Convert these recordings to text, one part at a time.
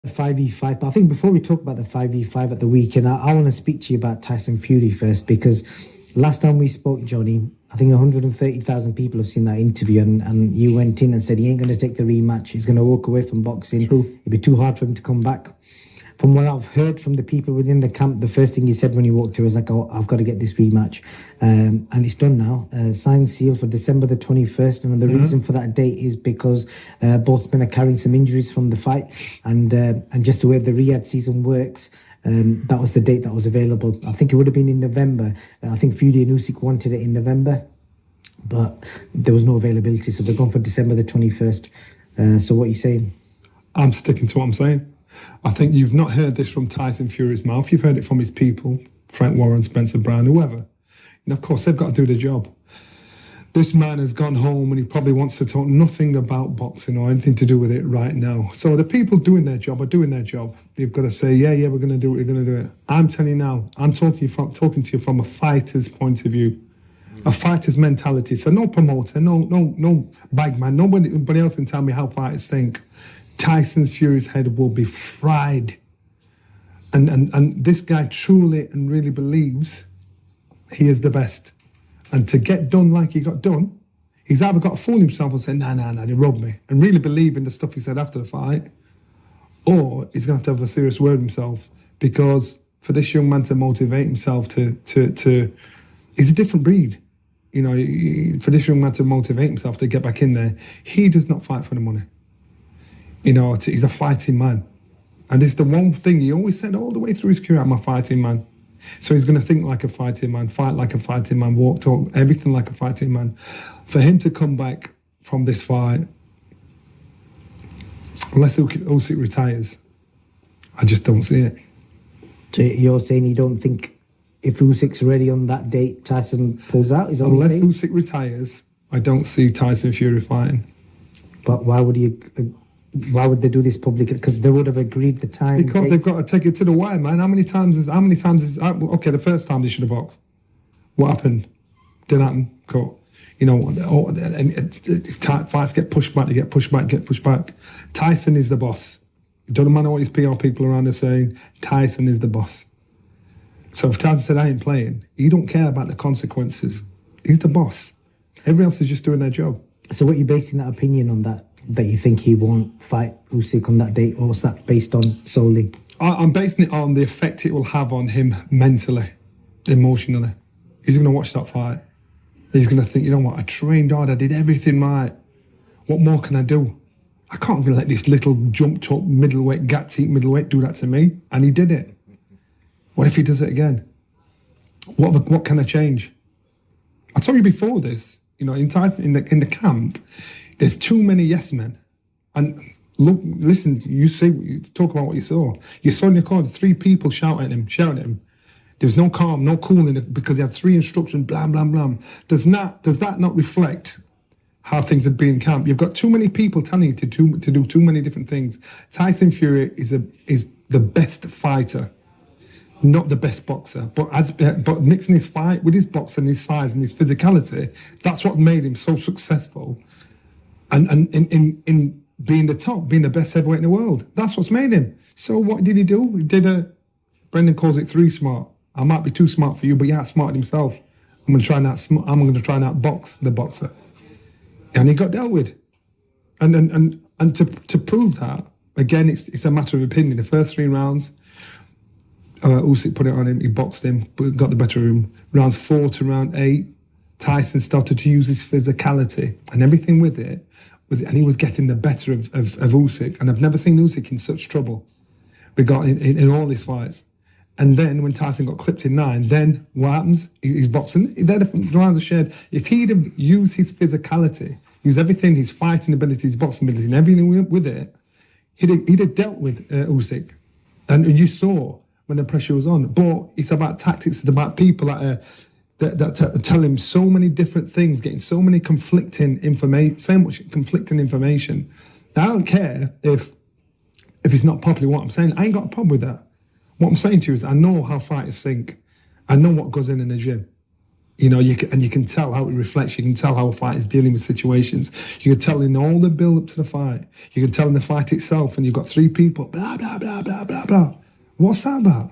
5v5, but I think before we talk about the 5v5 at the weekend, I want to speak to you about Tyson Fury first, because last time we spoke, Johnny, I think 130,000 people have seen that interview, and you went in and said he ain't going to take the rematch. He's going to walk away from boxing. True. It'd be too hard for him to come back. From what I've heard from the people within the camp, the first thing he said when he walked here was like, "Oh, I've got to get this rematch," and it's done now. Signed, sealed for December the 21st, and the reason for that date is because both men are carrying some injuries from the fight, and just the way the Riyadh season works. That was the date that was available. I think it would have been in November. I think Fury and Usyk wanted it in November, but there was no availability, so they're gone for December the 21st. So what are you saying? I'm sticking to what I'm saying. I think you've not heard this from Tyson Fury's mouth. You've heard it from his people, Frank Warren, Spencer Brown, whoever. And of course, they've got to do the job. This man has gone home and he probably wants to talk nothing about boxing or anything to do with it right now. So the people doing their job are doing their job. You've got to say, yeah, we're going to do it, we're going to do it. I'm telling you now, I'm talking to you from a fighter's point of view, a fighter's mentality. So no promoter, no bagman, nobody else can tell me how fighters think. Tyson Fury's head will be fried. And this guy truly and really believes he is the best. And to get done like he got done, he's either got to fool himself and say, nah, they robbed me, and really believe in the stuff he said after the fight, or he's going to have a serious word with himself, because for this young man to motivate himself to he's a different breed. You know, for this young man to motivate himself to get back in there, he does not fight for the money. You know, he's a fighting man. And it's the one thing he always said all the way through his career, I'm a fighting man. So he's going to think like a fighting man, fight like a fighting man, walk, talk, everything like a fighting man. For him to come back from this fight, unless Usyk retires, I just don't see it. So you're saying you don't think if Usyk's ready on that date, Tyson pulls out? Unless Usyk retires, I don't see Tyson Fury fighting. But why would they do this publicly? Because they would have agreed the time. Because they've got to take it to the wire, man. How many times is okay, the first time they should have boxed. What happened? Didn't happen. Cool. You know, fights get pushed back, they get pushed back. Tyson is the boss. It doesn't matter what his PR people around are saying, Tyson is the boss. So if Tyson said, I ain't playing, he don't care about the consequences. He's the boss. Everyone else is just doing their job. So what are you basing that opinion on, that you think he won't fight Usyk on that date? Or what's that based on solely? I'm basing it on the effect it will have on him mentally, emotionally. He's going to watch that fight. He's going to think, you know what, I trained hard, I did everything right. What more can I do? I can't let this little jumped up middleweight, gap-teeth middleweight do that to me. And he did it. What if he does it again? What can I change? I told you before this, you know, in the camp, there's too many yes men. And look, listen, you talk about what you saw. You saw in the corner 3 people shouting at him. There was no calm, no cool in it, because he had 3 instructions, blah, blah, blah. Does that not reflect how things had been in camp? You've got too many people telling you to do too many different things. Tyson Fury is the best fighter, not the best boxer, but mixing his fight with his boxing, his size and his physicality, that's what made him so successful. And in being the top, being the best heavyweight in the world, that's what's made him. So what did he do? He did Brendan calls it 3 smart. I might be too smart for you, but he outsmarted himself. I'm going to try and outbox the boxer, and he got dealt with. And to prove that, again, it's a matter of opinion. The first 3 rounds, Usyk put it on him, he boxed him, but got the better of him. Rounds 4 to round 8, Tyson started to use his physicality and everything with it, and he was getting the better of Usyk. And I've never seen Usyk in such trouble in all his fights. And then when Tyson got clipped in 9, then what happens? He's boxing. They're the rounds are shared. If he'd have used his physicality, used everything, his fighting ability, his boxing ability, and everything with it, he'd have dealt with Usyk. And you saw when the pressure was on. But it's about tactics. It's about people that tell him so many different things, getting so much conflicting information. Now, I don't care if it's not popular what I'm saying. I ain't got a problem with that. What I'm saying to you is I know how fighters think. I know what goes in the gym. You know, you can tell how it reflects. You can tell how a fight is dealing with situations. You can tell in all the build up to the fight. You can tell in the fight itself, and you've got three people, blah, blah, blah, blah, blah, blah. What's that about?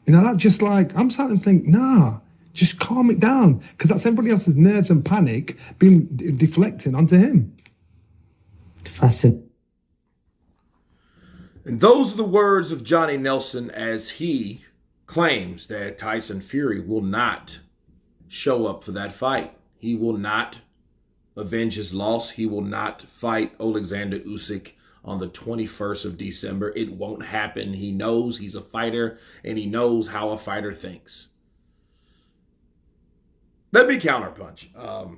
You know, that just like, I'm starting to think, nah, just calm it down. Because that's everybody else's nerves and panic being deflecting onto him. Fascinating. And those are the words of Johnny Nelson as he claims that Tyson Fury will not show up for that fight. He will not avenge his loss. He will not fight Oleksandr Usyk on the 21st of December. It won't happen. He knows he's a fighter, and he knows how a fighter thinks. Let me counterpunch.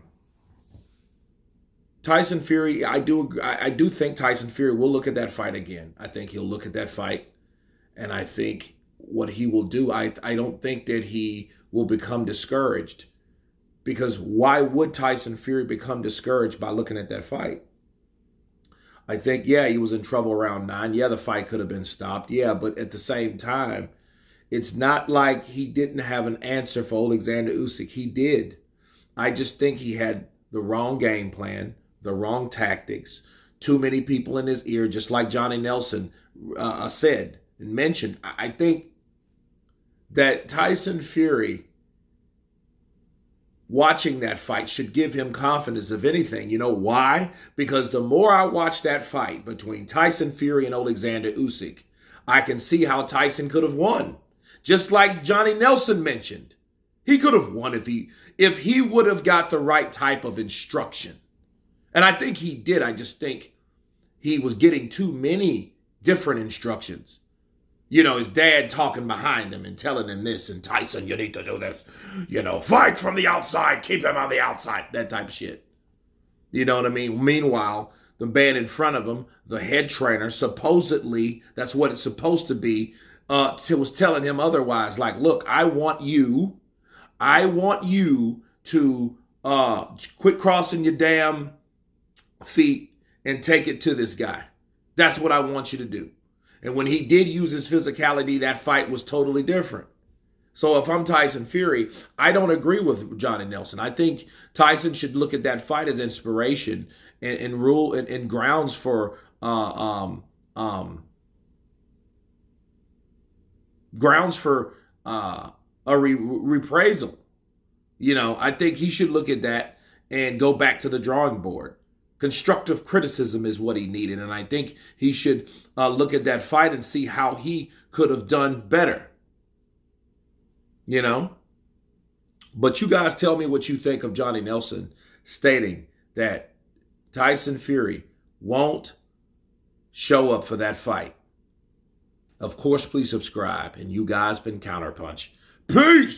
Tyson Fury, I do think Tyson Fury will look at that fight again. I think he'll look at that fight, and I think what he will do, I don't think that he will become discouraged, because why would Tyson Fury become discouraged by looking at that fight? I think, yeah, he was in trouble around 9. Yeah, the fight could have been stopped. Yeah, but at the same time, it's not like he didn't have an answer for Oleksandr Usyk. He did. I just think he had the wrong game plan, the wrong tactics, too many people in his ear, just like Johnny Nelson said and mentioned. I think that Tyson Fury watching that fight should give him confidence, if anything. You know why? Because the more I watch that fight between Tyson Fury and Oleksandr Usyk, I can see how Tyson could have won. Just like Johnny Nelson mentioned, he could have won if he would have got the right type of instruction. And I think he did. I just think he was getting too many different instructions. You know, his dad talking behind him and telling him this, and Tyson, you need to do this. You know, fight from the outside, keep him on the outside, that type of shit. You know what I mean? Meanwhile, the man in front of him, the head trainer, supposedly, that's what it's supposed to be, was telling him otherwise. Like, look, I want you to quit crossing your damn feet and take it to this guy. That's what I want you to do. And when he did use his physicality, that fight was totally different. So if I'm Tyson Fury, I don't agree with Johnny Nelson. I think Tyson should look at that fight as inspiration and rule and grounds for a reprisal. You know, I think he should look at that and go back to the drawing board. Constructive criticism is what he needed. And I think he should look at that fight and see how he could have done better. You know? But you guys tell me what you think of Johnny Nelson stating that Tyson Fury won't show up for that fight. Of course, please subscribe. And you guys been Counterpunch. Peace!